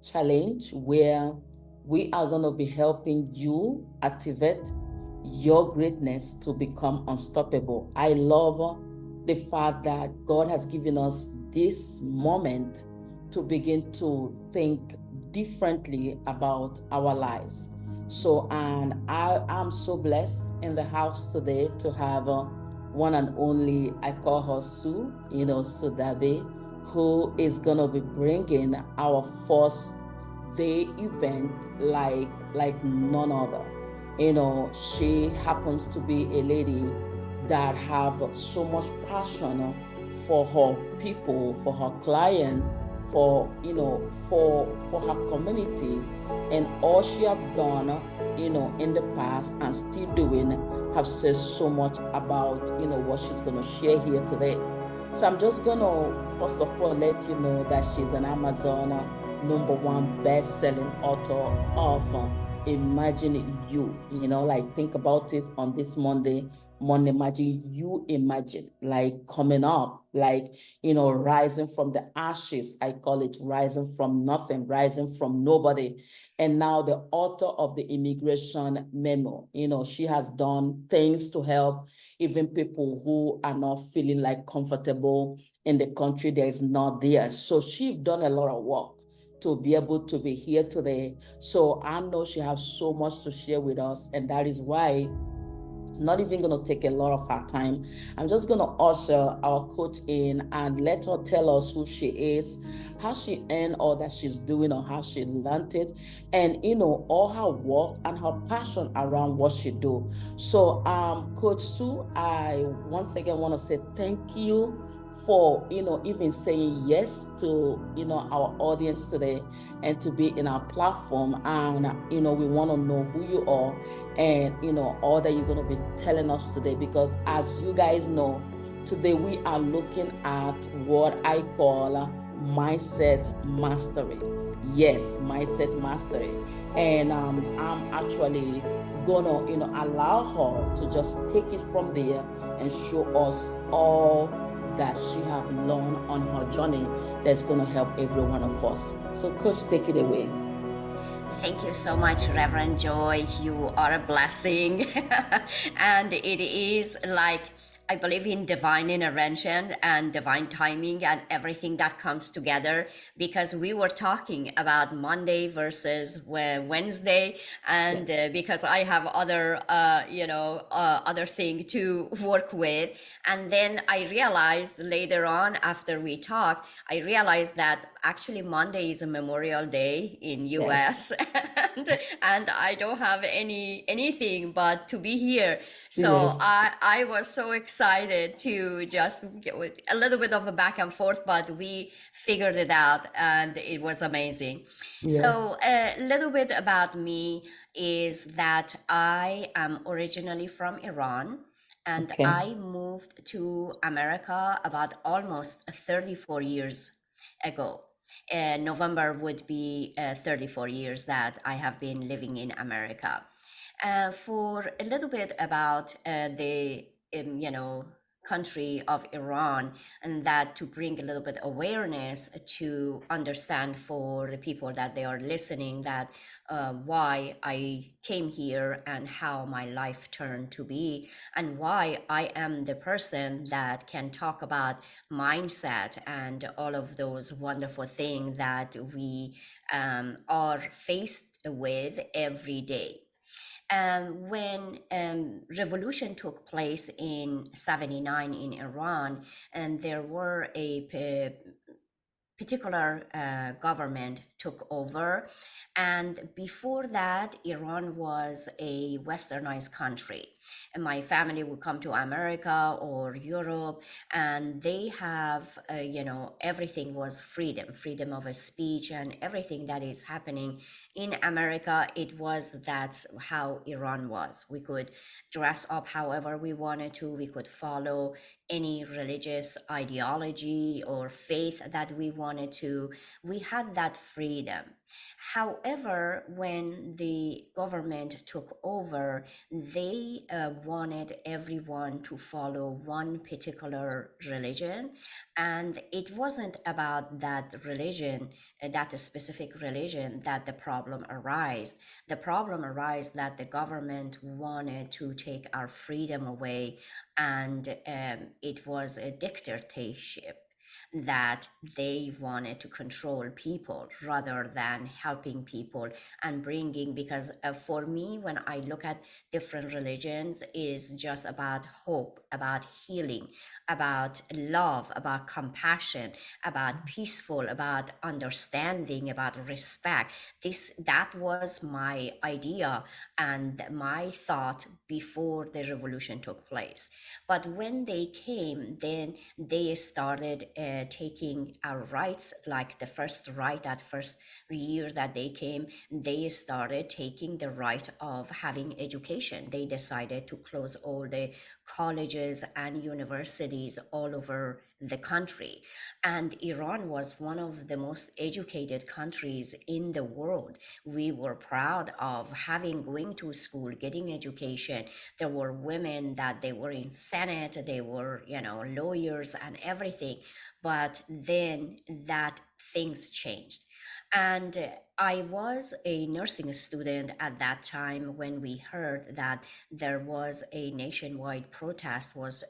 challenge where we are going to be helping you activate your greatness to become unstoppable. I love the fact that God has given us this moment to begin to think differently about our lives. So, and I'm so blessed in the house today to have one and only, I call her Sue, Soodabeh, who is going to be bringing our first day event like none other. She happens to be a lady that have so much passion for her people, for her client, for her community, and all she have done in the past and still doing have said so much about what she's going to share here today. So I'm just going to first of all let you know that she's an Amazon #1 best-selling author of Imagine You. Like think about it on this Monday morning. Imagine like coming up, like rising from the ashes. I call it rising from nothing, rising from nobody. And now the author of the immigration memo, she has done things to help even people who are not feeling like comfortable in the country that is not theirs. So she's done a lot of work to be able to be here today. So I know she has so much to share with us, and that is why not even going to take a lot of our time. I'm just going to usher our coach in and let her tell us who she is, how she earned all that she's doing, or how she learned it, and all her work and her passion around what she do. So Coach Sue, I once again want to say thank you for even saying yes to our audience today and to be in our platform. And we want to know who you are and all that you're going to be telling us today, because as you guys know, today we are looking at what I call mindset mastery. Yes, mindset mastery. And I'm actually gonna allow her to just take it from there and show us all that she have learned on her journey that's going to help every one of us. So coach, take it away. Thank you so much, Reverend Joy. You are a blessing. And it is like, I believe in divine intervention and divine timing and everything that comes together, because we were talking about Monday versus Wednesday, and because I have other other thing to work with. And then I realized later on, after we talked, I realized that actually Monday is a Memorial Day in US. Yes. and I don't have anything but to be here. So yes. I was so excited to just get a little bit of a back and forth, but we figured it out and it was amazing. Yes. So a little bit about me is that I am originally from Iran, and okay. I moved to America about almost 34 years ago. November would be 34 years that I have been living in America. For a little bit about the country of Iran, and that to bring a little bit awareness to understand for the people that they are listening that why I came here and how my life turned to be, and why I am the person that can talk about mindset and all of those wonderful things that we are faced with every day. When revolution took place in 79 in Iran, and there were a particular government took over. And before that, Iran was a westernized country. And my family would come to America or Europe, and they have, everything was freedom of a speech, and everything that is happening in America, that's how Iran was. We could dress up however we wanted to, we could follow any religious ideology or faith that we wanted to. We had that freedom freedom. However, when the government took over, they wanted everyone to follow one particular religion. And it wasn't about that religion, that specific religion, that the problem arose. The problem arose that the government wanted to take our freedom away, and it was a dictatorship that they wanted to control people rather than helping people and bringing, because for me, when I look at different religions, is just about hope, about healing, about love, about compassion, about peaceful, about understanding, about respect. This That was my idea and my thought before the revolution took place. But when they came, then they started taking our rights. Like the first right, at first year that they came, they started taking the right of having education. They decided to close all the colleges and universities all over the country. And Iran was one of the most educated countries in the world. We were proud of having going to school, getting education. There were women that they were in Senate, they were, lawyers and everything. But then that things changed. And I was a nursing student at that time when we heard that there was a nationwide protest was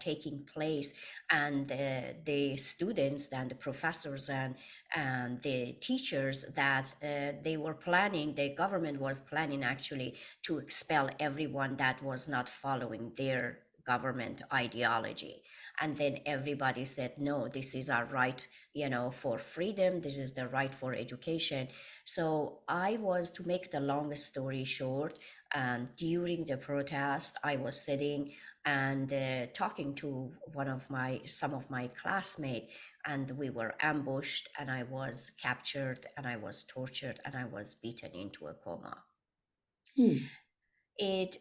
taking place, and the students and the professors and the teachers that they were planning, the government was planning actually to expel everyone that was not following their government ideology. And then everybody said, no, this is our right, for freedom, this is the right for education. So I was, to make the longest story short, during the protest I was sitting and talking to some of my classmates, and we were ambushed, and I was captured, and I was tortured, and I was beaten into a coma. Hmm. It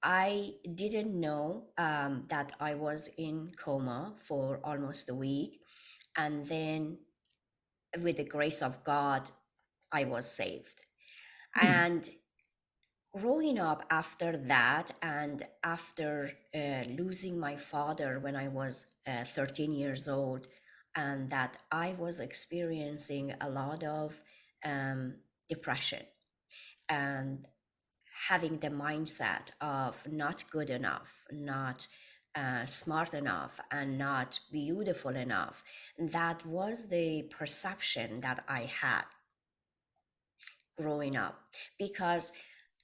I didn't know that I was in coma for almost a week, and then with the grace of God, I was saved. Hmm. And growing up after that, and after losing my father when I was 13 years old, and that I was experiencing a lot of um, depression, and having the mindset of not good enough, not smart enough, and not beautiful enough. That was the perception that I had growing up. Because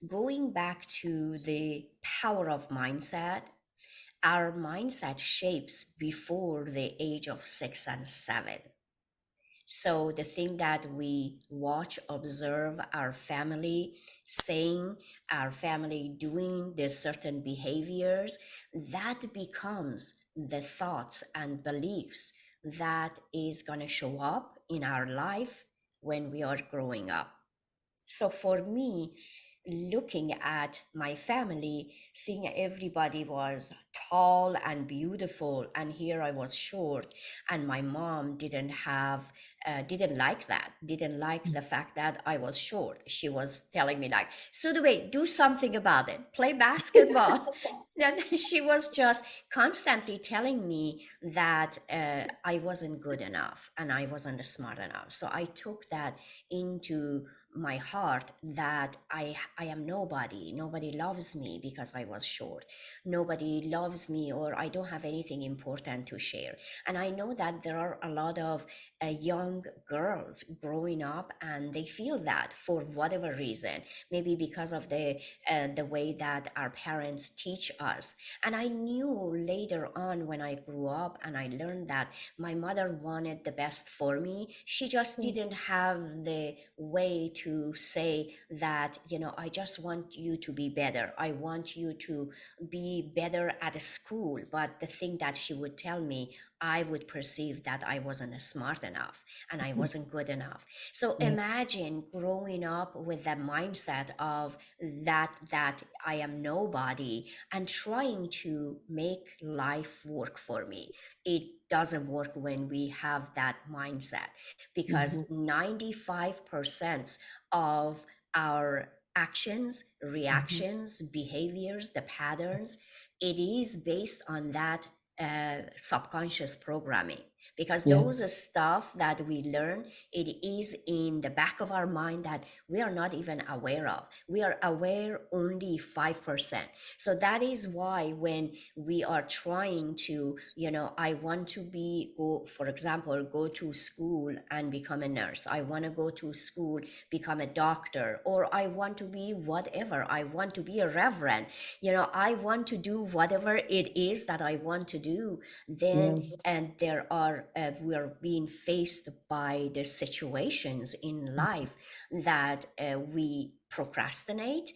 going back to the power of mindset, our mindset shapes before the age of 6 and 7. So the thing that we watch, observe our family saying, our family doing these certain behaviors, that becomes the thoughts and beliefs that is going to show up in our life when we are growing up. So for me, looking at my family, seeing everybody was tall and beautiful, and here I was short, and my mom didn't like that, didn't like the fact that I was short. She was telling me like, Soodabeh, do something about it, play basketball. And she was just constantly telling me that I wasn't good enough and I wasn't smart enough. So I took that into my heart, that I am nobody. Nobody loves me because I was short. Nobody loves me, or I don't have anything important to share. And I know that there are a lot of young girls growing up, and they feel that for whatever reason, maybe because of the way that our parents teach us. And I knew later on, when I grew up and I learned that my mother wanted the best for me, she just didn't have the way to say that, I just want you to be better, I want you to be better at school. But the thing that she would tell me, I would perceive that I wasn't smart enough and I Mhm. wasn't good enough. So Yes. imagine growing up with that mindset of that I am nobody and trying to make life work for me. It doesn't work when we have that mindset, because Mhm. 95% of our actions, Mhm. reactions, behaviors, the patterns, it is based on that subconscious programming, because those are Yes. stuff that we learn, it is in the back of our mind that we are not even aware of. We are aware only 5%. So that is why when we are trying to, I want to be go for example, go to school and become a nurse, I want to go to school, become a doctor, or I want to be whatever, I want to be a reverend, I want to do whatever it is that I want to do, then Yes. and there are we are being faced by the situations in life that we procrastinate.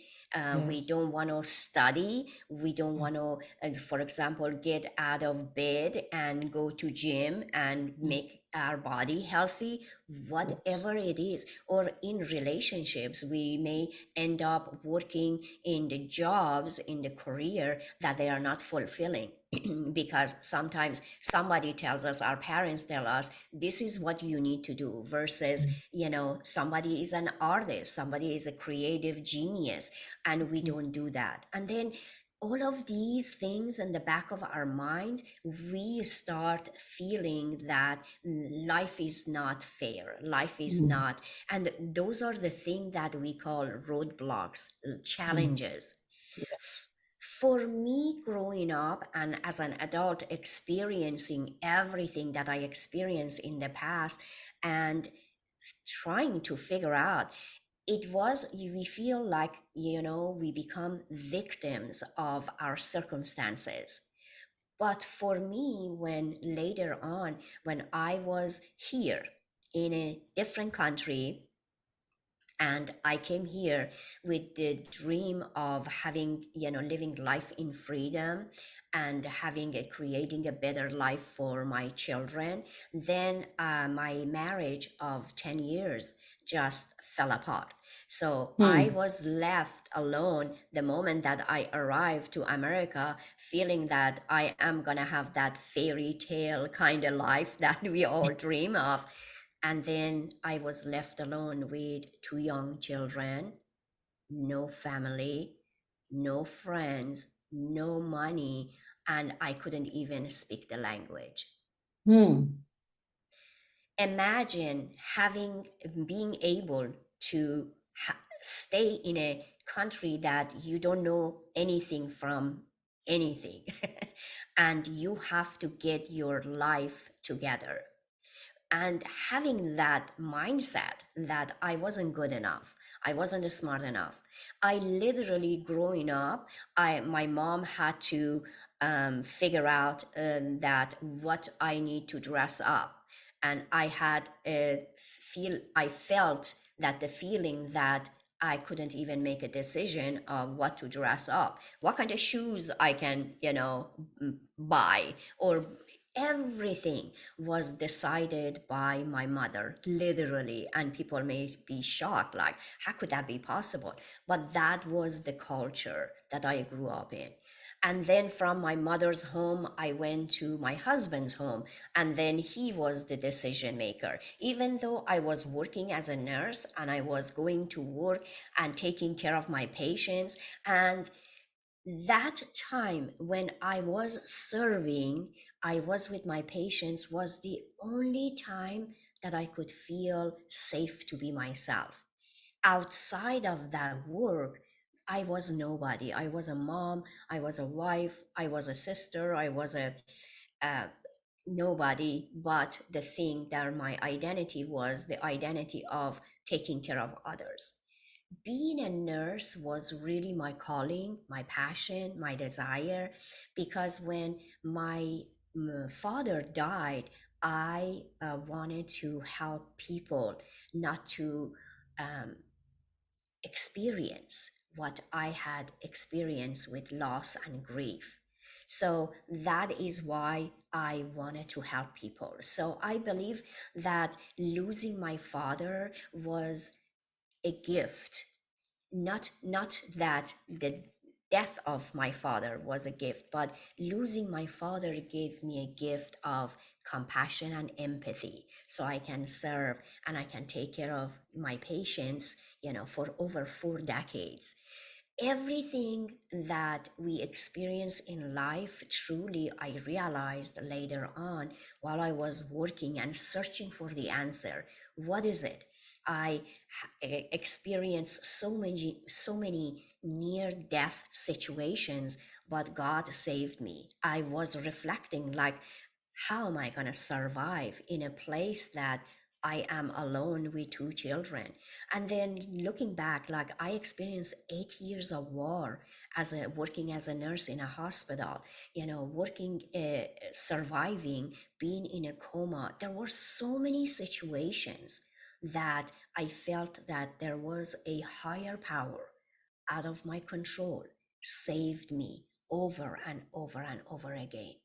We Yes. don't want to study. We don't want to, for example, get out of bed and go to gym and Mm. make our body healthy, Yes. whatever it is. Or in relationships, we may end up working in the jobs, in the career that they are not fulfilling. Because sometimes somebody tells us, our parents tell us, this is what you need to do, versus, Mm. somebody is an artist, somebody is a creative genius, and we Mm. don't do that. And then all of these things in the back of our mind, we start feeling that life is not fair, life is Mm. not, and those are the things that we call roadblocks, Mm. challenges. Yes. For me, growing up and as an adult, experiencing everything that I experienced in the past and trying to figure out, it was, we feel like, we become victims of our circumstances. But for me, when later on, when I was here in a different country, and I came here with the dream of having, living life in freedom and having creating a better life for my children. Then my marriage of 10 years just fell apart. So Hmm. I was left alone the moment that I arrived to America, feeling that I am going to have that fairy tale kind of life that we all dream of. And then I was left alone with two young children, no family, no friends, no money, and I couldn't even speak the language. Hmm. Imagine being able to stay in a country that you don't know anything from anything, and you have to get your life together, and having that mindset that I wasn't good enough, I wasn't smart enough. I literally growing up, I my mom had to figure out that what I need to dress up, and I had I felt that the feeling that I couldn't even make a decision of what to dress up, what kind of shoes I can, buy, or everything was decided by my mother, literally. And people may be shocked, like, how could that be possible? But that was the culture that I grew up in. And then from my mother's home, I went to my husband's home, and then he was the decision maker. Even though I was working as a nurse and I was going to work and taking care of my patients, and that time when I was serving, I was with my patients, was the only time that I could feel safe to be myself. Outside of that work, I was nobody. I was a mom, I was a wife, I was a sister, I was a uh, nobody. But the thing that my identity was the identity of taking care of others. Being a nurse was really my calling, my passion, my desire, because when my father died, I wanted to help people not to um, experience what I had experienced with loss and grief. So that is why I wanted to help people. So I believe that losing my father was a gift. Not that the death of my father was a gift, but losing my father gave me a gift of compassion and empathy, so I can serve and I can take care of my patients, for over 4 decades. Everything that we experience in life, truly, I realized later on while I was working and searching for the answer. What is it? I experienced so many near death situations, but God saved me. I was reflecting, like, how am I going to survive in a place that I am alone with two children? And then looking back, like, I experienced 8 years of war as a working as a nurse in a hospital, working, surviving, being in a coma. There were so many situations that I felt that there was a higher power out of my control, saved me over and over and over again.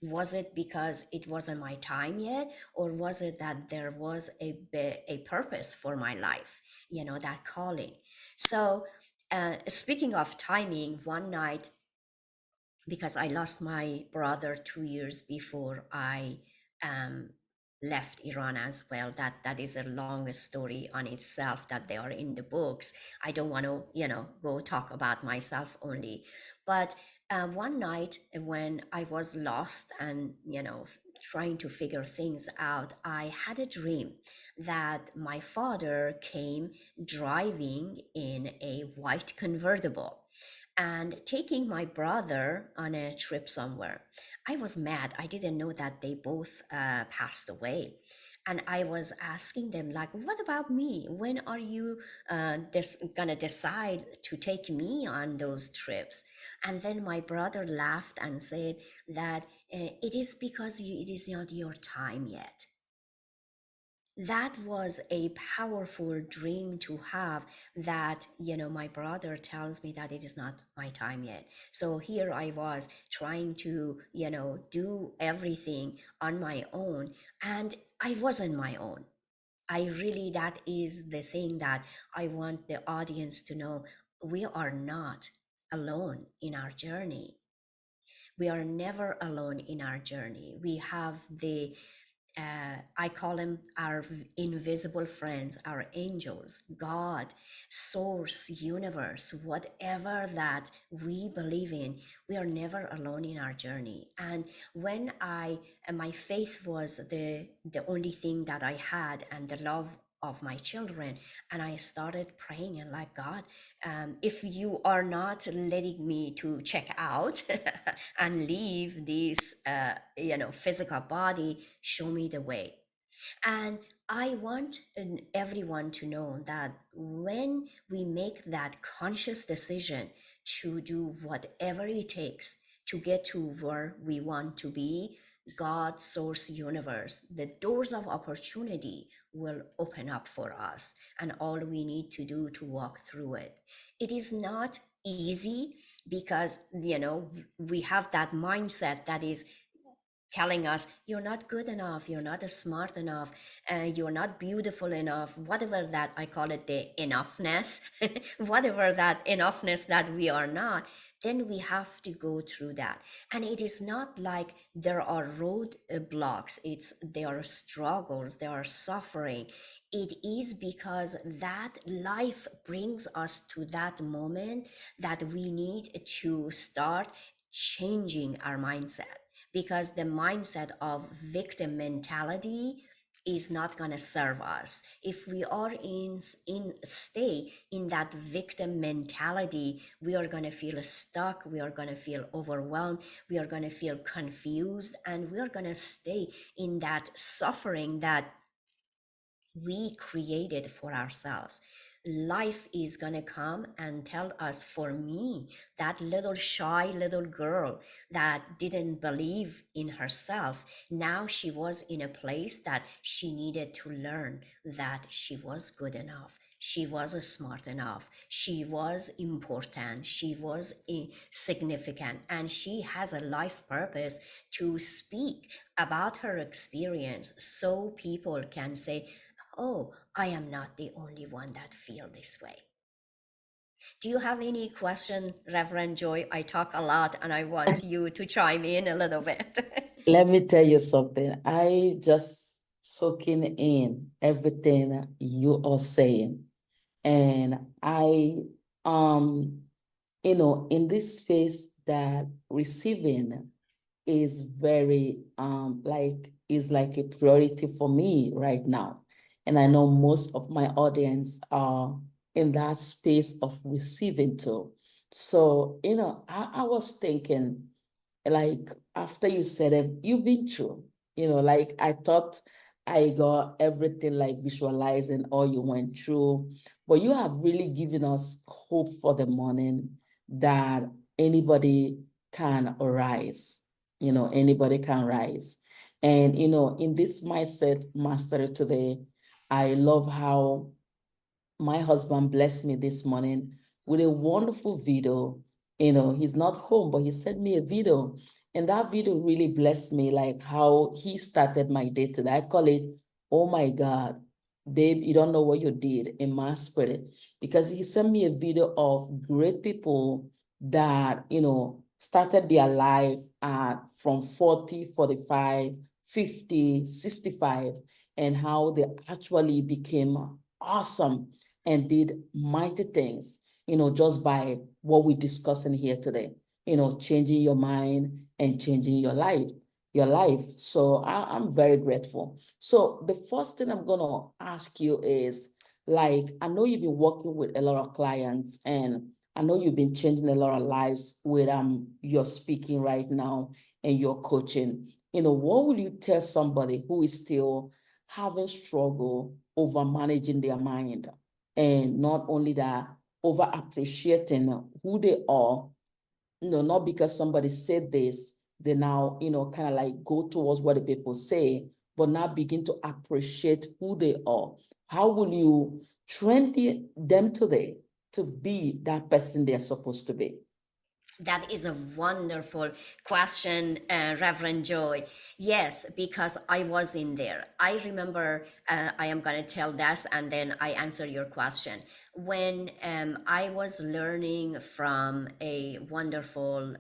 Was it because it wasn't my time yet, or was it that there was a purpose for my life, that calling? So, speaking of timing, one night, because I lost my brother 2 years before I um, left Iran as well. That is a long story on itself that they are in the books. I don't want to, go talk about myself only. But one night when I was lost and, trying to figure things out, I had a dream that my father came driving in a white convertible and taking my brother on a trip somewhere. I was mad. I didn't know that they both passed away. And I was asking them, like, what about me? When are you gonna decide to take me on those trips? And then my brother laughed and said that it is because it is not your time yet. That was a powerful dream to have, that my brother tells me that it is not my time yet. So here I was trying to do everything on my own, and I wasn't my own. I really, that is the thing that I want the audience to know. We are not alone in our journey. We are never alone in our journey. We have the I call them our invisible friends, our angels, God, source, universe, whatever that we believe in. We are never alone in our journey. And when my faith was the only thing that I had, and the love of my children, and I started praying and, like, God, if you are not letting me to check out and leave this physical body, show me the way. And I want everyone to know that when we make that conscious decision to do whatever it takes to get to where we want to be, God, source, universe, the doors of opportunity will open up for us. And all we need to do to walk through it. It is not easy, because, we have that mindset that is telling us, you're not good enough, you're not smart enough, you're not beautiful enough, whatever that, I call it the enoughness, whatever that enoughness that we are not. Then we have to go through that. And it is not like there are road blocks, there are struggles, there are suffering. It is because that life brings us to that moment that we need to start changing our mindset, because the mindset of victim mentality is not going to serve us. If we are in stay in that victim mentality, we are going to feel stuck, we are going to feel overwhelmed, we are going to feel confused, and we are going to stay in that suffering that we created for ourselves. Life is going to come and tell us. For me, that little shy little girl that didn't believe in herself, now she was in a place that she needed to learn that she was good enough, she was smart enough, she was important, she was significant, and she has a life purpose to speak about her experience so people can say, oh, I am not the only one that feel this way. Do you have any question, Reverend Joy? I talk a lot and I want you to chime in a little bit. Let me tell you something. I just soaking in everything you are saying. And um, in this space that receiving is very is like a priority for me right now. And I know most of my audience are in that space of receiving too. So, I was thinking, like, after you said it, you've been through, like, I thought I got everything, like, visualizing all you went through, but you have really given us hope for the morning that anybody can arise, anybody can rise. And, in this mindset mastery today, I love how my husband blessed me this morning with a wonderful video. He's not home, but he sent me a video. And that video really blessed me, like how he started my day today. I call it, oh my God, babe, you don't know what you did in my spirit. Because he sent me a video of great people that, started their life at from 40, 45, 50, 65, and how they actually became awesome and did mighty things, just by what we're discussing here today, changing your mind and changing your life. So I'm very grateful. So the first thing I'm going to ask you is, like, I know you've been working with a lot of clients, and I know you've been changing a lot of lives with your speaking right now and your coaching. What will you tell somebody who is still having struggle over managing their mind? And not only that, over appreciating who they are, not because somebody said this, they now, kind of like go towards what the people say, but now begin to appreciate who they are. How will you train them today to be that person they're supposed to be? That is a wonderful question, Reverend Joy. Yes, because I was in there. I remember, I am going to tell that and then I answer your question. When I was learning from a wonderful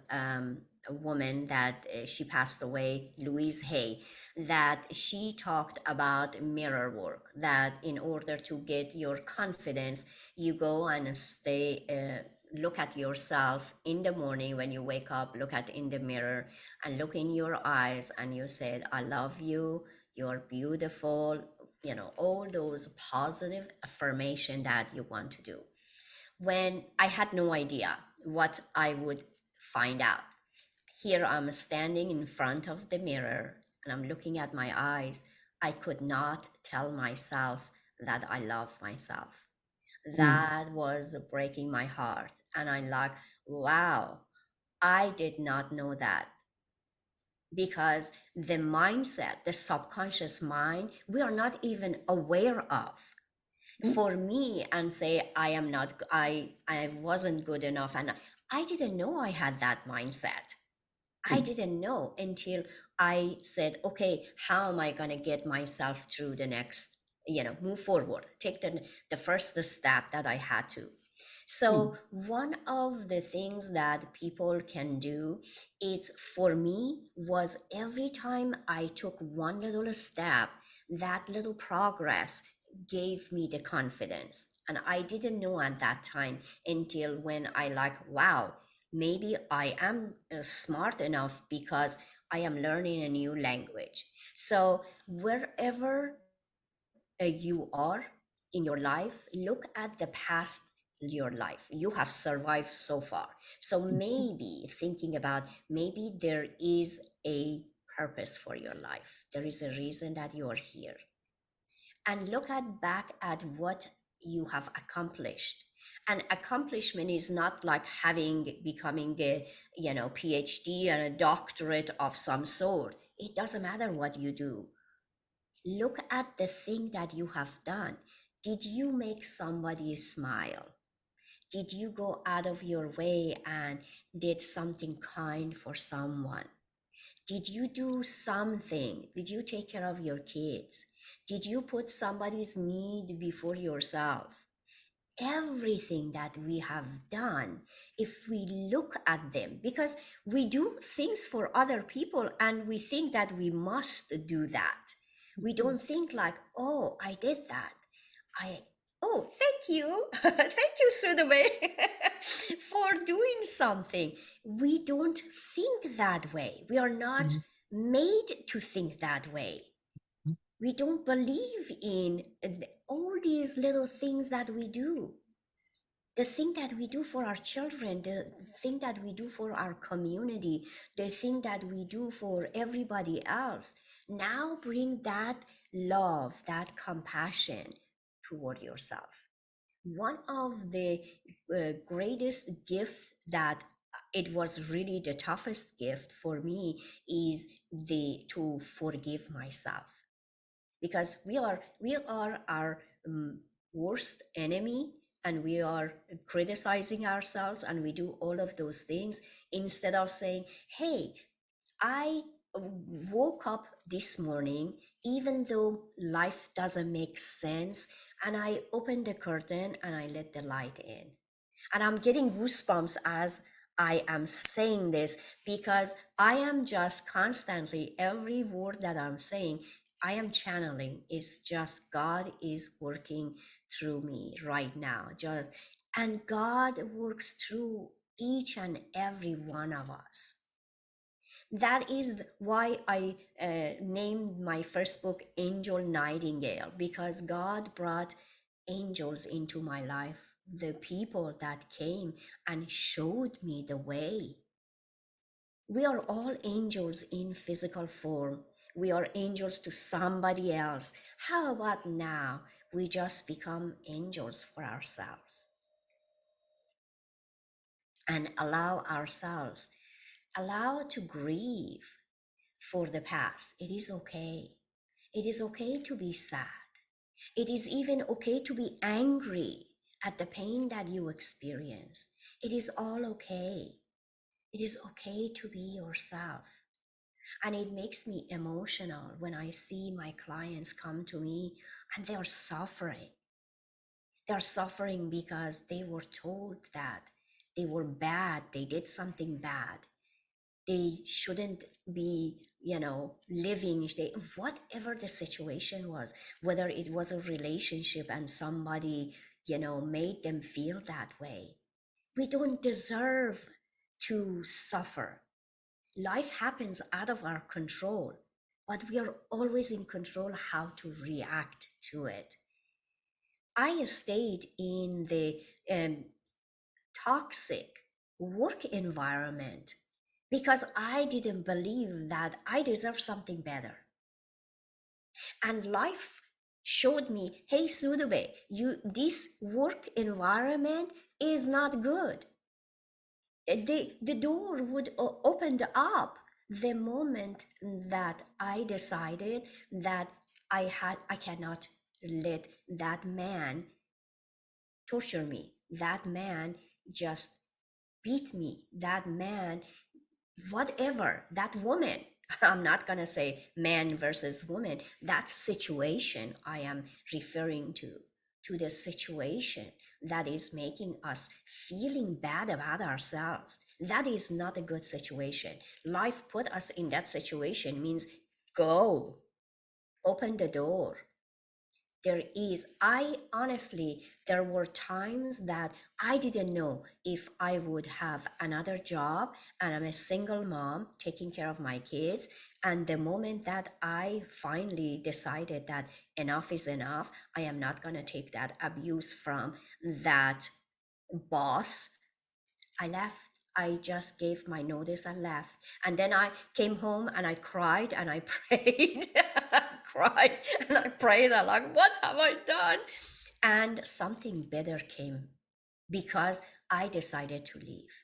woman that she passed away, Louise Hay, that she talked about mirror work, that in order to get your confidence, you go and stay. Look at yourself in the morning when you wake up, look at in the mirror and look in your eyes and you said, I love you, you're beautiful, all those positive affirmation that you want to do. When I had no idea what I would find out, here I'm standing in front of the mirror and I'm looking at my eyes, I could not tell myself that I love myself. Mm, That was breaking my heart. And I'm like, wow, I did not know that, because the mindset, the subconscious mind, we are not even aware of. mm, For me, and say I am not, I wasn't good enough, and I didn't know I had that mindset. I mm, didn't know until I said, okay, how am I going to get myself through the next, move forward, take the first step that I had to. mm, So, one of the things that people can do is, for me, was every time I took one little step, that little progress gave me the confidence. And I didn't know at that time until when I like, wow, maybe I am smart enough because I am learning a new language. So, wherever you are in your life, look at the past your life. You have survived so far. So, maybe thinking about, maybe there is a purpose for your life, there is a reason that you're here, and look at back at what you have accomplished. And accomplishment is not like becoming a, PhD and a doctorate of some sort. It doesn't matter what you do. Look at the thing that you have done. Did you make somebody smile? Did you go out of your way and did something kind for someone? Did you do something? Did you take care of your kids? Did you put somebody's need before yourself? Everything that we have done, if we look at them, because we do things for other people and we think that we must do that. We don't think like, oh, I did that. I Oh, thank you. Thank you, Soodabeh, for doing something. We don't think that way. We are not made to think that way. We don't believe in all these little things that we do. The thing that we do for our children, the thing that we do for our community, the thing that we do for everybody else. Now bring that love, that compassion toward yourself. One of the greatest gifts that it was really the toughest gift for me is the to forgive myself, because we are our worst enemy, and we are criticizing ourselves, and we do all of those things instead of saying, hey, I woke up this morning, even though life doesn't make sense, and I opened the curtain and I let the light in. And I'm getting goosebumps as I am saying this, because I am just constantly, every word that I'm saying, I am channeling. It's just God is working through me right now. And God works through each and every one of us. That is why I named my first book Angel Nightingale, because God brought angels into my life, the people that came and showed me the way. We are all angels in physical form. We are angels to somebody else. How about now we just become angels for ourselves and allow to grieve for the past. It is okay. It is okay to be sad. It is even okay to be angry at the pain that you experience. It is all okay. It is okay to be yourself. And it makes me emotional when I see my clients come to me and they are suffering. They're suffering because they were told that they were bad, they did something bad, they shouldn't be, living, whatever the situation was, whether it was a relationship and somebody, made them feel that way. We don't deserve to suffer. Life happens out of our control, but we are always in control how to react to it. I stayed in the toxic work environment because I didn't believe that I deserve something better. And life showed me, hey, Soodabeh, this work environment is not good. The door would open up the moment that I decided that I cannot let that man torture me. That man just beat me. That man, whatever, that woman, I'm not going to say man versus woman, that situation I am referring to the situation that is making us feeling bad about ourselves. That is not a good situation. Life put us in that situation means go, open the door. I honestly, there were times that I didn't know if I would have another job, and I'm a single mom taking care of my kids. And the moment that I finally decided that enough is enough, I am not going to take that abuse from that boss, I left. I just gave my notice and left. And then I came home and I cried and I prayed, cried and I prayed. I'm like, what have I done? And something better came because I decided to leave.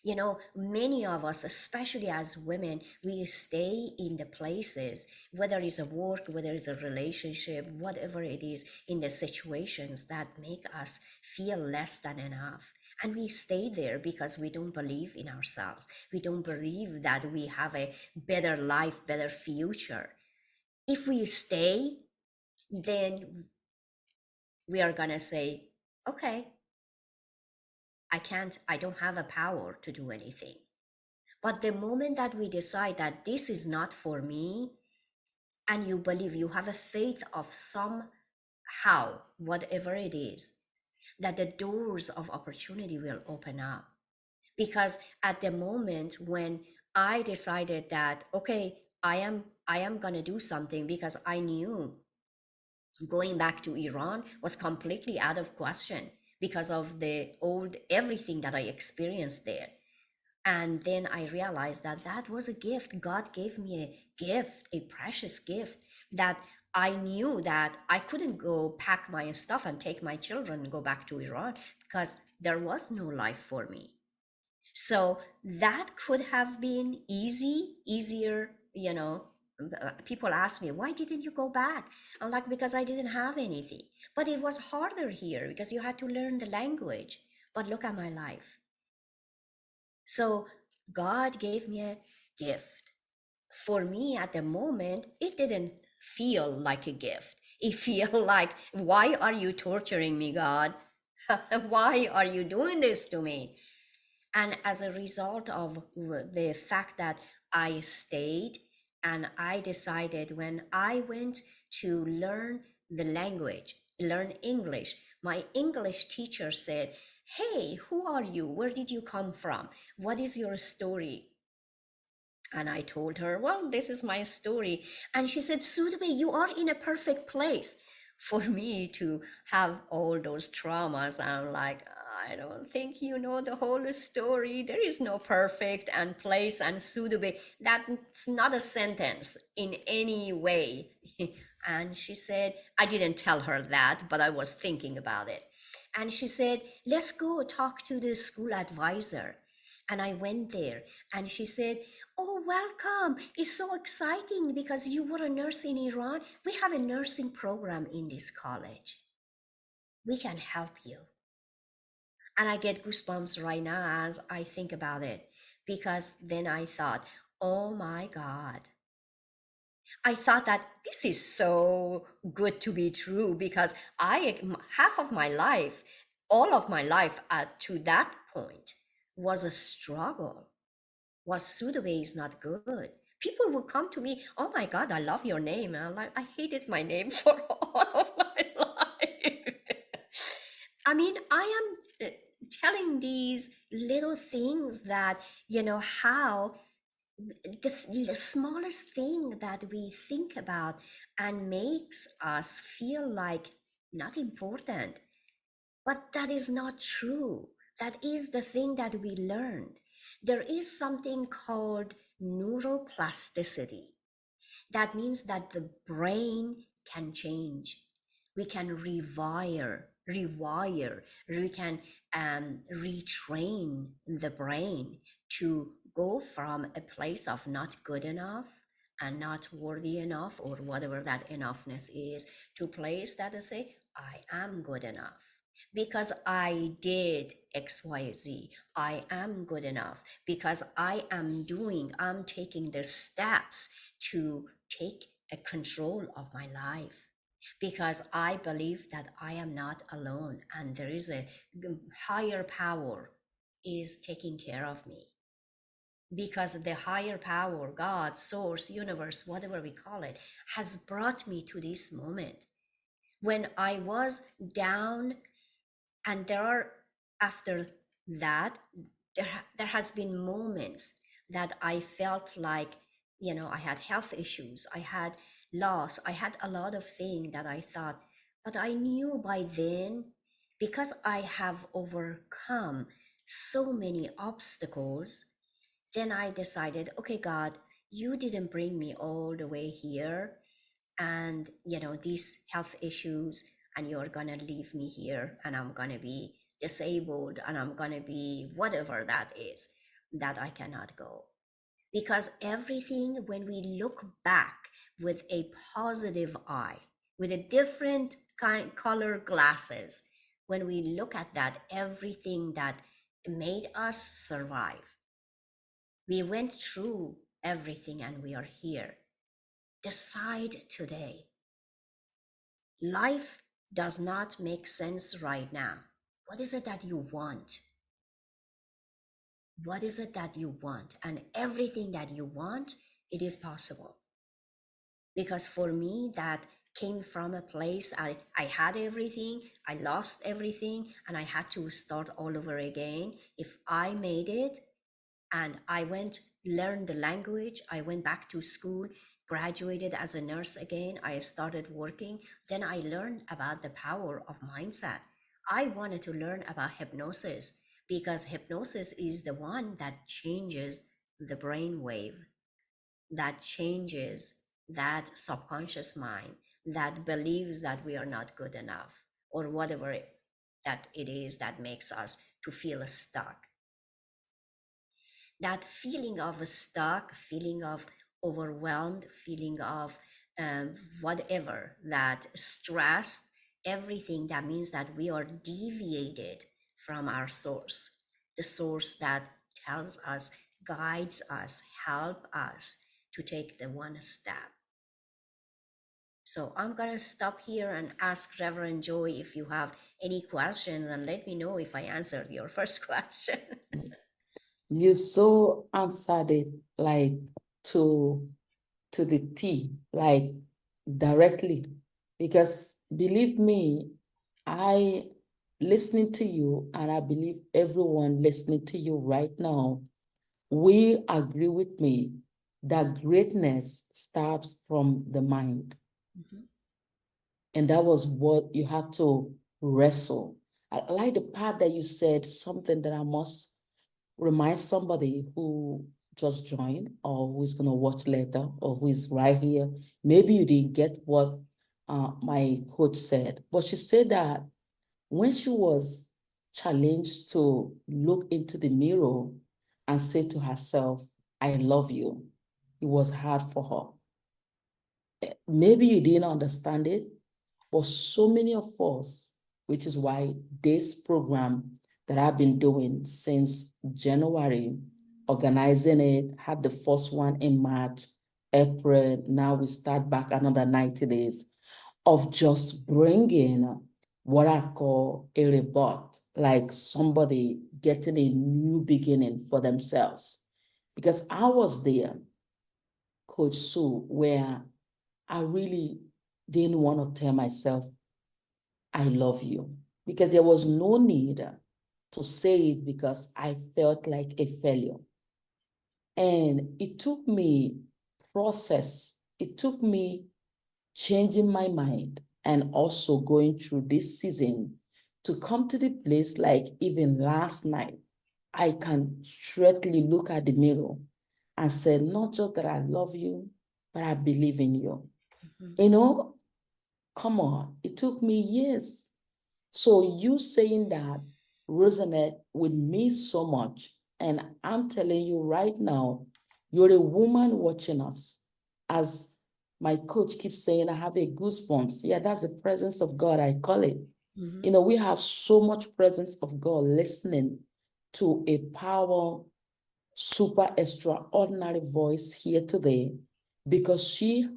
You know, many of us, especially as women, we stay in the places, whether it's a work, whether it's a relationship, whatever it is, in the situations that make us feel less than enough. And we stay there because we don't believe in ourselves. We don't believe that we have a better life, better future. If we stay, then we are going to say, okay, I don't have a power to do anything. But the moment that we decide that this is not for me, and you believe, you have a faith of somehow, whatever it is, that the doors of opportunity will open up. Because at the moment when I decided that, okay, I am gonna do something, because I knew going back to Iran was completely out of question because of the old everything that I experienced there. And then I realized that that was a gift. God gave me a gift, a precious gift, that I knew that I couldn't go pack my stuff and take my children and go back to Iran because there was no life for me. So that could have been easier, you know. People ask me, why didn't you go back? I'm like, because I didn't have anything. But it was harder here because you had to learn the language. But look at my life. So God gave me a gift. For me at the moment, it didn't feel like a gift. It felt like, why are you torturing me, God? Why are you doing this to me? And as a result of the fact that I stayed, and I decided, when I went to learn the language, learn English, my English teacher said, hey, who are you? Where did you come from? What is your story? And I told her, well, this is my story. And she said, Soodabeh, you are in a perfect place. For me to have all those traumas, I'm like, I don't think you know the whole story. There is no perfect and place and Soodabeh. That's not a sentence in any way. And she said, I didn't tell her that, but I was thinking about it. And she said, let's go talk to the school advisor. And I went there, and she said, oh, welcome. It's so exciting because you were a nurse in Iran. We have a nursing program in this college. We can help you. And I get goosebumps right now as I think about it, because then I thought, oh my God. I thought that this is so good to be true, because half of my life, all of my life to that point was a struggle. Was Soodabeh is not good. People will come to me, oh my God, I love your name. And I'm like, I hated my name for all of my life. I mean, I am telling these little things that, how the smallest thing that we think about and makes us feel like not important. But that is not true. That is the thing that we learned. There is something called neuroplasticity. That means that the brain can change. We can rewire, we can retrain the brain to go from a place of not good enough and not worthy enough, or whatever that enoughness is, to place that and say, I am good enough because I did XYZ. I am good enough because I'm taking the steps to take a control of my life, because I believe that I am not alone and there is a higher power is taking care of me. Because the higher power, God, source, universe, whatever we call it, has brought me to this moment. When I was down, and there are, after that, there has been moments that I felt like, I had health issues, I had loss, I had a lot of things that I thought, but I knew by then, because I have overcome so many obstacles, then I decided, okay, God, you didn't bring me all the way here, and these health issues, and you're gonna leave me here, and I'm gonna be disabled, and I'm gonna be whatever that is, that I cannot go. Because everything, when we look back with a positive eye, with a different kind color glasses, when we look at that, everything that made us survive, we went through everything and we are here. Decide today. Life does not make sense right now. What is it that you want? What is it that you want? And everything that you want, it is possible. Because for me, that came from a place I had everything, I lost everything, and I had to start all over again. If I made it, and I went, learned the language, I went back to school, graduated as a nurse again, I started working, then I learned about the power of mindset. I wanted to learn about hypnosis, because hypnosis is the one that changes the brain wave, that changes that subconscious mind that believes that we are not good enough, or whatever that it is that makes us to feel stuck. That feeling of stuck, feeling of overwhelmed, feeling of um, whatever, that stress, everything, that means that we are deviated from our source, the source that tells us, guides us, help us to take the one step. So I'm going to stop here and ask Reverend Joy if you have any questions, and let me know if I answered your first question. You so answered it like to the T, like directly. Because believe me, I listening to you, and I believe everyone listening to you right now, we agree with me that greatness starts from the mind. Mhm. And that was what you had to wrestle. I like the part that you said something that I must remind somebody who just joined, or who is going to watch later, or who is right here. Maybe you didn't get what my coach said, but she said that when she was challenged to look into the mirror and say to herself, I love you, it was hard for her. Maybe you didn't understand it, but so many of us, which is why this program that I've been doing since January, organizing it, had the first one in March, April, now we start back another 90 days of just bringing what I call a rebirth, like somebody getting a new beginning for themselves. Because I was there, Coach Sue, where I really didn't want to tell myself, I love you, because there was no need to say it because I felt like a failure. And it took me process, it took me changing my mind and also going through this season to come to the place, like even last night, I can straightly look at the mirror and say, not just that I love you, but I believe in you. Mhm. You know, come on, it took me years. So you saying that resonate with me so much. And I'm telling you right now, you're a woman watching us. As my coach keeps saying, I have a goosebumps. Yeah, that's the presence of God, I call it. Mhm. You know, we have so much presence of God listening to a power, super extraordinary voice here today, because she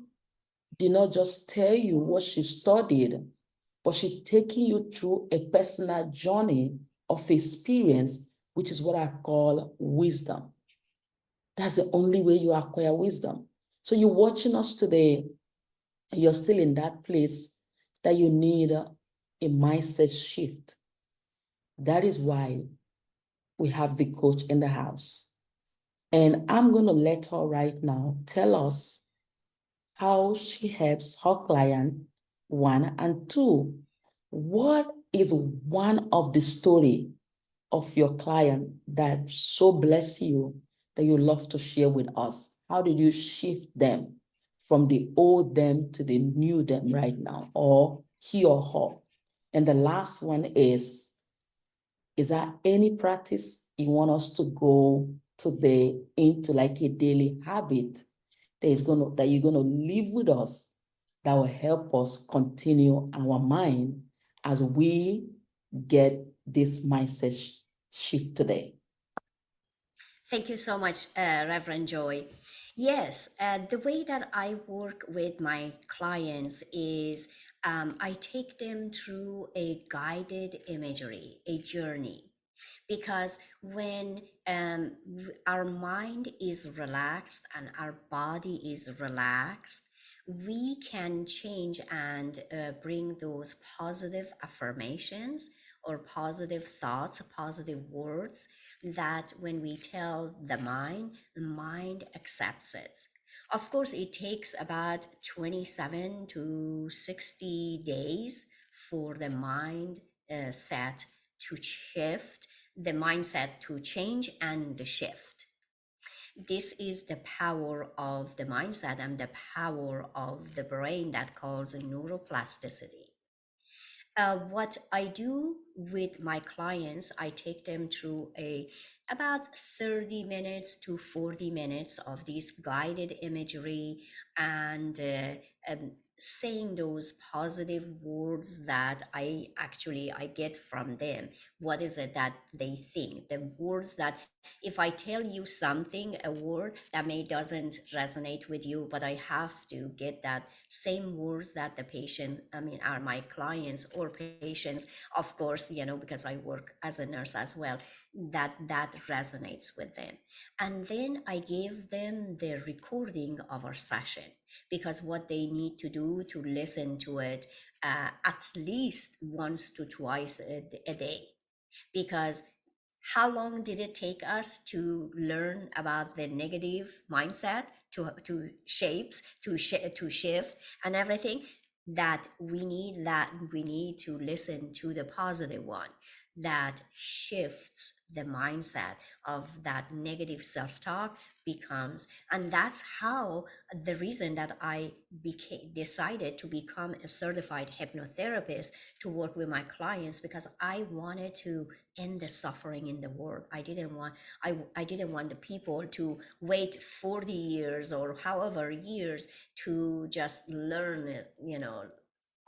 did not just tell you what she studied, but she taking you through a personal journey of experience, which is what I call wisdom. That's the only way you acquire wisdom. So you're watching us today, you're still in that place that you need a mindset shift. That is why we have the coach in the house. And I'm going to let her right now tell us how she helps her client, one, and two, what is one of the story of your client that so bless you that you love to share with us? How did you shift them from the old them to the new them right now, or he or her? And the last one is there any practice you want us to go today into like a daily habit that you're gonna live with us that will help us continue our mind as we get this mindset shift today? Thank you so much, Reverend Joy. Yes, the way that I work with my clients is I take them through a guided imagery, a journey, because when our mind is relaxed and our body is relaxed, we can change and bring those positive affirmations or positive thoughts, positive words that when we tell the mind accepts it. Of course, it takes about 27 to 60 days for the mind set to shift, the mindset to change and shift. This is the power of the mindset and the power of the brain that calls neuroplasticity. What I do with my clients, I take them through a about 30 minutes to 40 minutes of this guided imagery and saying those positive words that I get from them. What is it that they think? The words that if I tell you something, a word that may doesn't resonate with you, but I have to get that same words that the patient, I mean, are my clients or patients, of course, because I work as a nurse as well, that resonates with them. And then I give them the recording of our session because what they need to do to listen to it at least once to twice a day, because how long did it take us to learn about the negative mindset, to shapes, to shift and everything? That we need to listen to the positive one that shifts the mindset of that negative self-talk becomes. And that's how the reason that I became decided to become a certified hypnotherapist to work with my clients, because I wanted to end the suffering in the world. I didn't want the people to wait 40 years or however years to just learn it,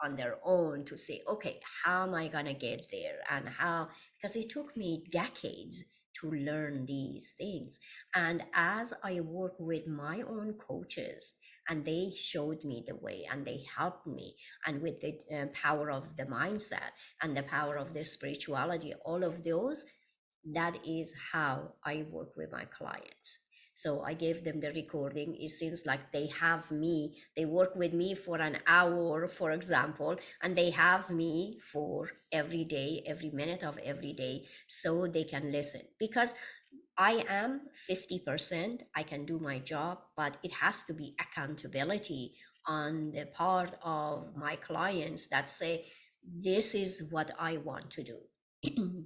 on their own, to say, okay, how am I gonna get there? And how, because it took me decades to learn these things. And as I work with my own coaches, and they showed me the way and they helped me, and with the power of the mindset and the power of the spirituality, all of those, that is how I work with my clients. So I gave them the recording. It seems like they have me, they work with me for an hour, for example, and they have me for every day, every minute of every day, so they can listen. Because I am 50%, I can do my job, but it has to be accountability on the part of my clients that say, this is what I want to do.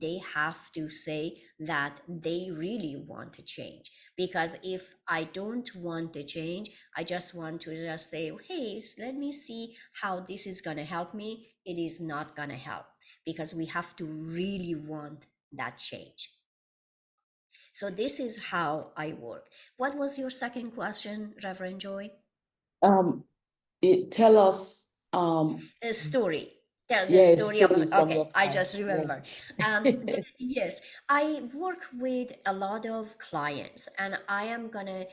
They have to say that they really want to change. Because if I don't want to change, I just want to just say, hey, let me see how this is going to help me. It is not going to help, because we have to really want that change. So this is how I work. What was your second question, Reverend Joy? Um, Tell us, A story. Tell the yeah, a story of, story from okay, your I past. just remember. Yeah. Yes, I work with a lot of clients, and I am gonna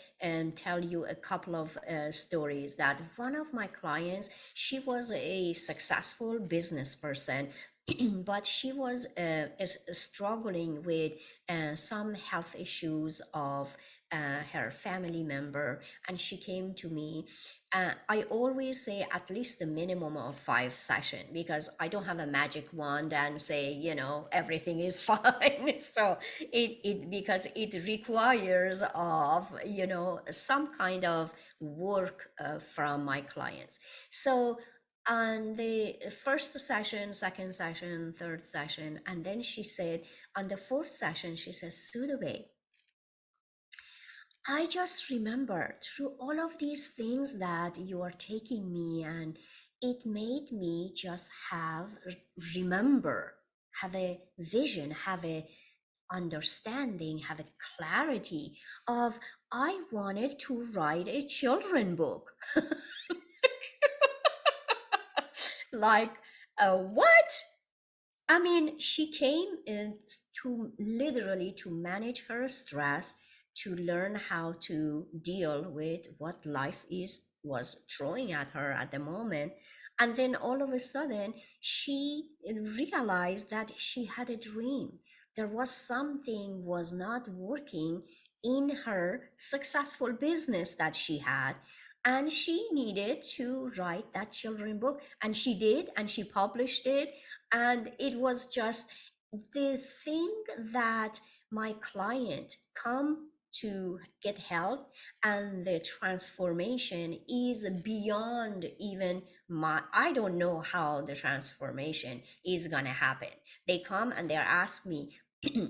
tell you a couple of stories. That one of my clients, she was a successful business person, but she was struggling with some health issues of her family member, and she came to me. I always say at least the minimum of 5 sessions, because I don't have a magic wand and say, everything is fine. So it because it requires of, some kind of work from my clients. So on the first session, second session, third session, and then she said on the fourth session, she says, Soodabeh, I just remember through all of these things that you are taking me, and it made me just remember, have a vision, have a understanding, have a clarity of I wanted to write a children book. Like, what? I mean, she came in to literally to manage her stress, to learn how to deal with what life is was throwing at her at the moment. And then all of a sudden, she realized that she had a dream. There was something was not working in her successful business that she had, and she needed to write that children book, and she did, and she published it. And it was just the thing that my client come to get help, and the transformation is beyond even my, I don't know how the transformation is going to happen. They come and they ask me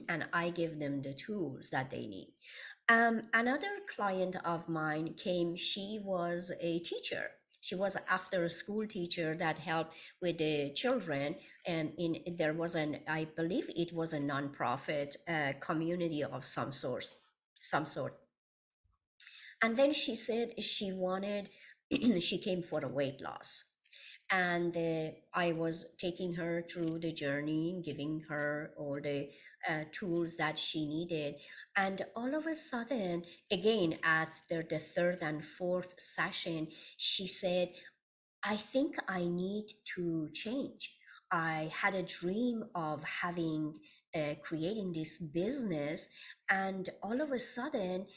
and I give them the tools that they need. Another client of mine came, she was a teacher. She was after a school teacher that helped with the children. And there was an, I believe it was a nonprofit community of some sort. And then she said she wanted, she came for a weight loss. And I was taking her through the journey, giving her all the tools that she needed. And all of a sudden, again, after the third and fourth session, she said, I think I need to change. I had a dream of creating this business, and all of a sudden,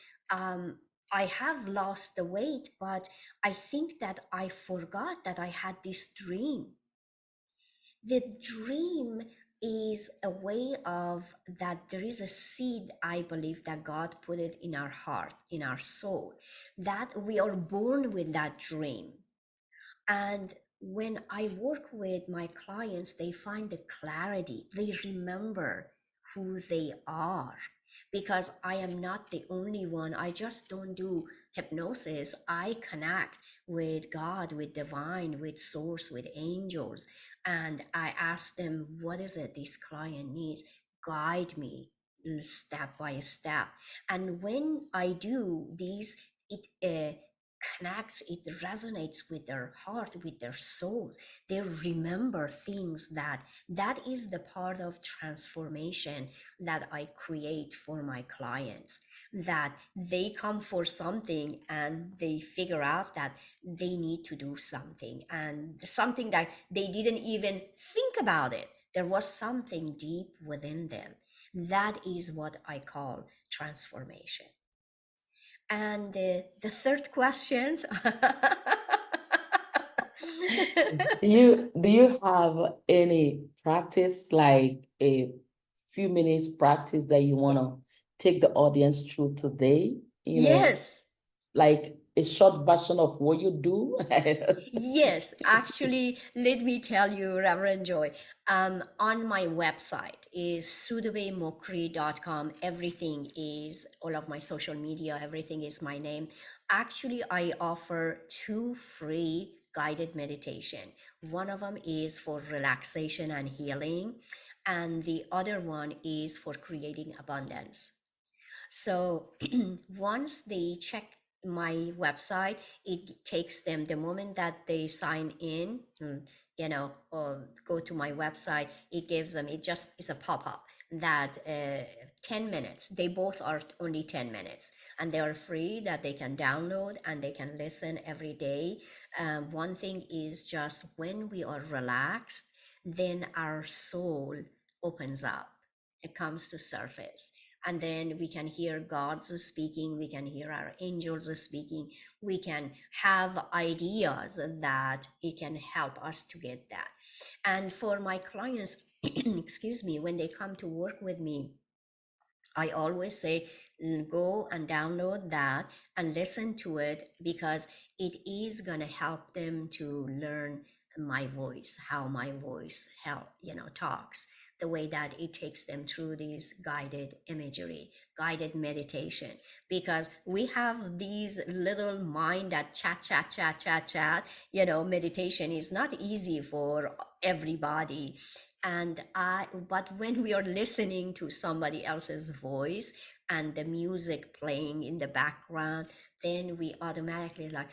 I have lost the weight, but I think that I forgot that I had this dream. The dream is a way of that there is a seed, I believe, that God put it in our heart, in our soul, that we are born with that dream. And when I work with my clients, they find the clarity. They remember who they are, because I am not the only one. I just don't do hypnosis. I connect with God, with divine, with source, with angels. And I ask them, what is it this client needs? Guide me step by step. And when I do these, it connects, it resonates with their heart, with their souls. They remember things that is the part of transformation that I create for my clients, that they come for something and they figure out that they need to do something, and something that they didn't even think about it. There was something deep within them. That is what I call transformation. And the third questions. Do you have any practice, like a few minutes practice that you want to take the audience through today? Yes. Like a short version of what you do? Yes, actually, let me tell you, Reverend Joy, on my website is soodabehmokry.com. Everything is, all of my social media, everything is my name. Actually, I offer two free guided meditation. One of them is for relaxation and healing, and the other one is for creating abundance. So once they check my website, it takes them the moment that they sign in, or go to my website, it gives them, it just is a pop-up that 10 minutes, they both are only 10 minutes, and they are free, that they can download and they can listen every day. One thing is, just when we are relaxed, then our soul opens up, it comes to surface, and then we can hear God's speaking, we can hear our angels speaking, we can have ideas that it can help us to get that. And for my clients, excuse me, when they come to work with me, I always say, go and download that and listen to it, because it is going to help them to learn my voice, how my voice talks. the way that it takes them through these guided imagery, guided meditation, because we have these little mind that chat, chat, chat, chat, chat. Meditation is not easy for everybody. But when we are listening to somebody else's voice and the music playing in the background, then we automatically like,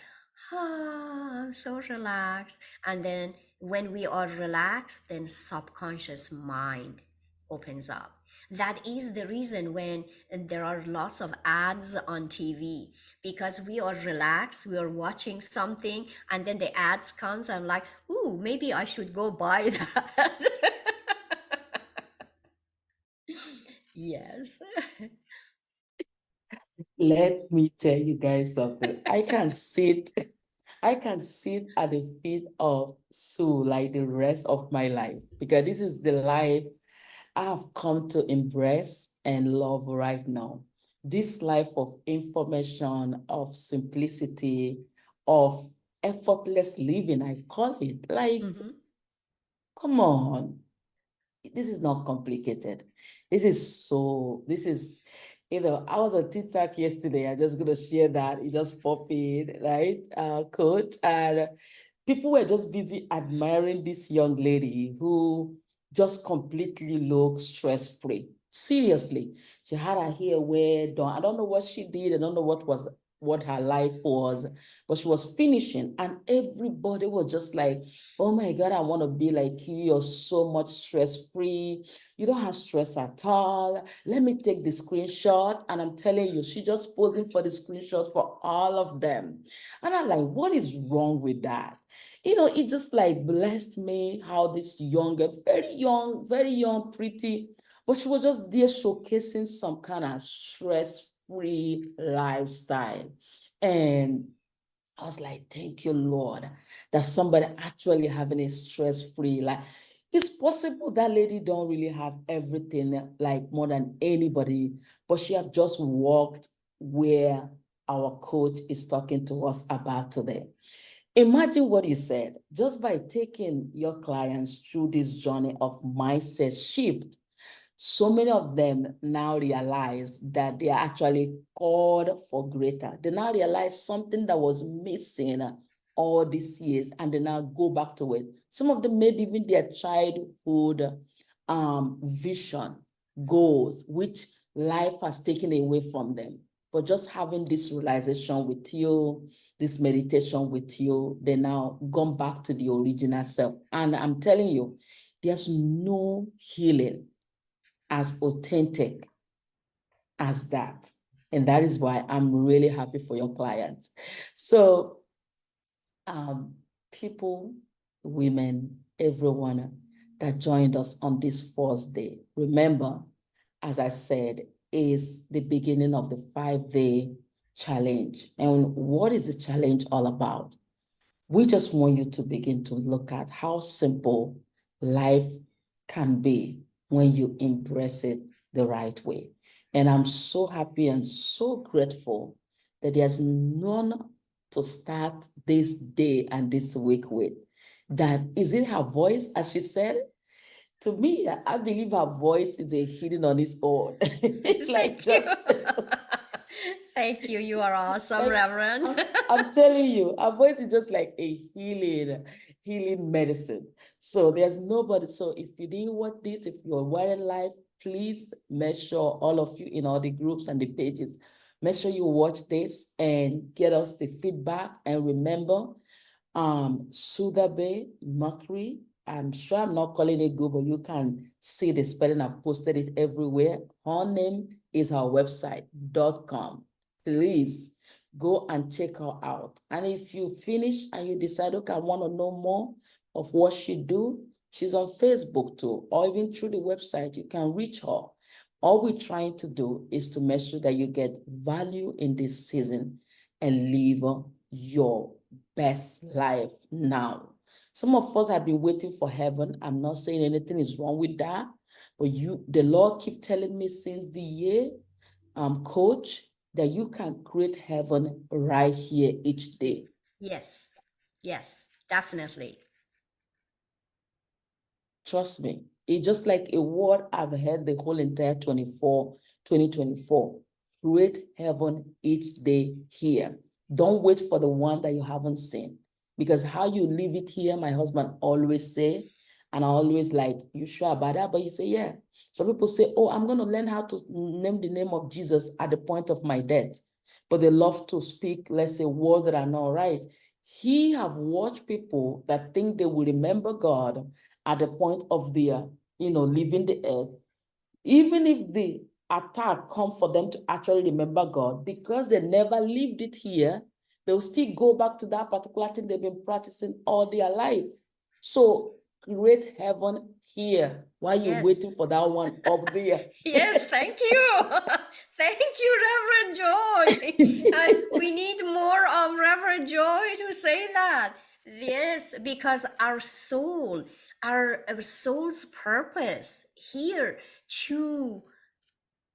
I'm so relaxed. And then when we are relaxed, then subconscious mind opens up. That is the reason when there are lots of ads on TV, because we are relaxed, we are watching something, and then the ads comes. I'm like, ooh, maybe I should go buy that. Yes. Let me tell you guys something. I can sit at the feet of Sue like the rest of my life, because this is the life I have come to embrace and love right now. This life of information, of simplicity, of effortless living, I call it. Like, Mm-hmm. come on, this is not complicated. This is, I was on TikTok yesterday. I'm just gonna share that. It just popped in, right, coach? And people were just busy admiring this young lady who just completely looked stress-free. Seriously, she had her hair well done. I don't know what she did. I don't know what her life was, but she was finishing, and everybody was just like, oh my God, I want to be like you. You're so much stress-free. You don't have stress at all. Let me take the screenshot. And I'm telling you, she just posing for the screenshot for all of them. And I'm like, what is wrong with that? It just like blessed me how this very young, pretty, but she was just there showcasing some kind of stress-free lifestyle. And I was like, thank you, Lord, that somebody actually having a stress-free life. It's possible that lady don't really have everything like more than anybody, but she have just walked where our coach is talking to us about today. Imagine what you said, just by taking your clients through this journey of mindset shift, so many of them now realize that they are actually called for greater. They now realize something that was missing all these years, and they now go back to it. Some of them maybe even their childhood vision, goals, which life has taken away from them. But just having this realization with you, this meditation with you, they now gone back to the original self. And I'm telling you, there's no healing as authentic as that. And that is why I'm really happy for your clients. So, um, people, women, everyone that joined us on this first day, remember, as I said, is the beginning of the 5-day challenge. And what is the challenge all about? We just want you to begin to look at how simple life can be when you embrace it the right way. And I'm so happy and so grateful that there's none to start this day and this week with. That is it her voice, as she said? To me, I believe her voice is a healing on its own. Like Thank you. just Thank you. You are awesome, like Reverend. I'm telling you, our voice is just like a healing medicine. So there's nobody. So if you didn't want this, if you're wearing life, please make sure all of you in all the groups and the pages, make sure you watch this and get us the feedback. And remember, Soodabeh Mokry. I'm sure I'm not calling it Google. You can see the spelling. I've posted it everywhere. Her name is her website.com. Please go and check her out. And if you finish and you decide, okay, I want to know more of what she do, she's on Facebook too, or even through the website, you can reach her. All we're trying to do is to make sure that you get value in this season and live your best life now. Some of us have been waiting for heaven. I'm not saying anything is wrong with that, but the Lord keep telling me since the year, coach, that you can create heaven right here each day. Yes. Yes, definitely. Trust me. It's just like a word I've heard the whole entire 2024. Create heaven each day here. Don't wait for the one that you haven't seen. Because how you leave it here, my husband always say, and I always like, you sure about that? But you say, yeah. Some people say, oh, I'm going to learn how to name the name of Jesus at the point of my death. But they love to speak, let's say, words that are not right. He have watched people that think they will remember God at the point of their, leaving the earth, even if the attack come for them to actually remember God, because they never lived it here, they'll still go back to that particular thing they've been practicing all their life. So create heaven here while you're Yes. waiting for that one up there. Yes, thank you. Thank you, Reverend Joy. We need more of Reverend Joy to say that. Yes, because our soul's purpose here to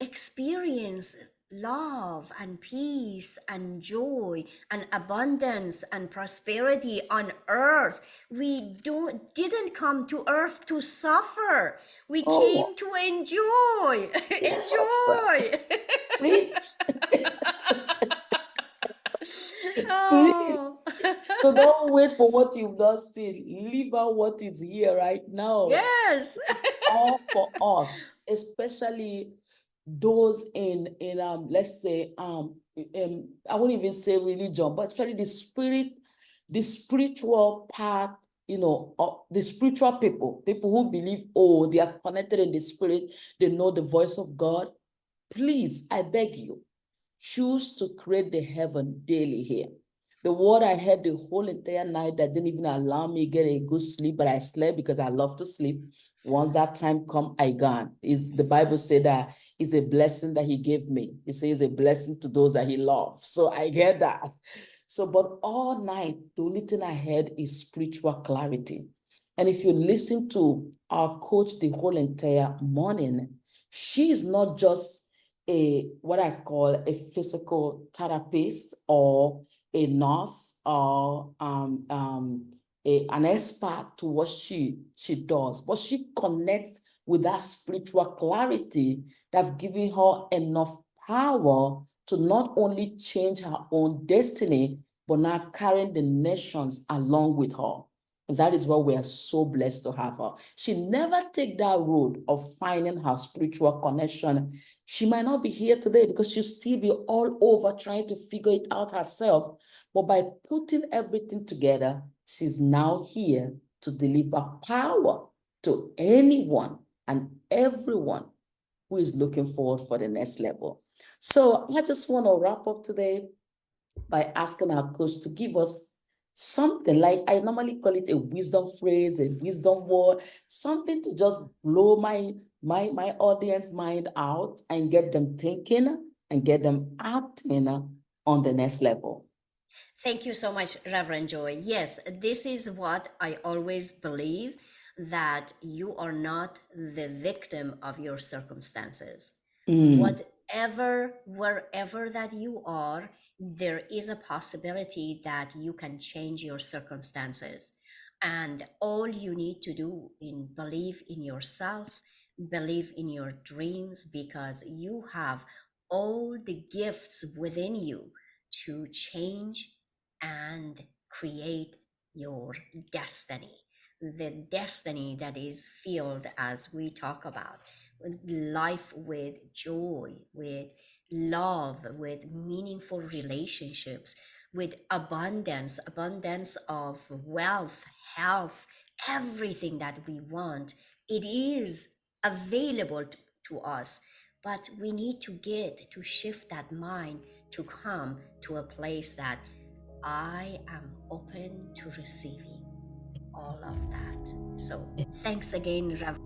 experience love and peace and joy and abundance and prosperity on earth. We didn't come to earth to suffer. We Oh, came to enjoy. yes. Enjoy. Preach. Preach. Oh. So don't wait for what you've not seen. Live out what is here right now. Yes. It's all for us, especially those in let's say I wouldn't even say religion, but especially the spiritual part, the spiritual people who believe, oh, they are connected in the spirit, they know the voice of God. Please, I beg you, choose to create the heaven daily here. The word I heard the whole entire night that didn't even allow me get a good sleep, but I slept because I love to sleep. Once that time come, I gone. Is the Bible said that it's a blessing that he gave me. It says a blessing to those that he loves. So I get that. So, but all night, the only thing I heard is spiritual clarity. And if you listen to our coach the whole entire morning, she is not just a what I call a physical therapist or a nurse or an expert to what she does, but she connects with that spiritual clarity that's giving her enough power to not only change her own destiny, but now carrying the nations along with her. And that is why we are so blessed to have her. She never take that road of finding her spiritual connection. She might not be here today because she'll still be all over trying to figure it out herself. But by putting everything together, she's now here to deliver power to anyone and everyone who is looking forward for the next level. So I just want to wrap up today by asking our coach to give us something like I normally call it a wisdom phrase, a wisdom word, something to just blow my audience mind out and get them thinking and get them acting on the next level. Thank you so much, Reverend Joy. Yes, this is what I always believe, that you are not the victim of your circumstances. Mm. Whatever, wherever that you are, there is a possibility that you can change your circumstances. And all you need to do in believe in yourself, believe in your dreams, because you have all the gifts within you to change and create your destiny, the destiny that is filled, as we talk about, with life with joy, with love, with meaningful relationships, with abundance of wealth, health, everything that we want. It is available to us, but we need to get to shift that mind to come to a place that I am open to receiving all of that. So thanks again, Rev.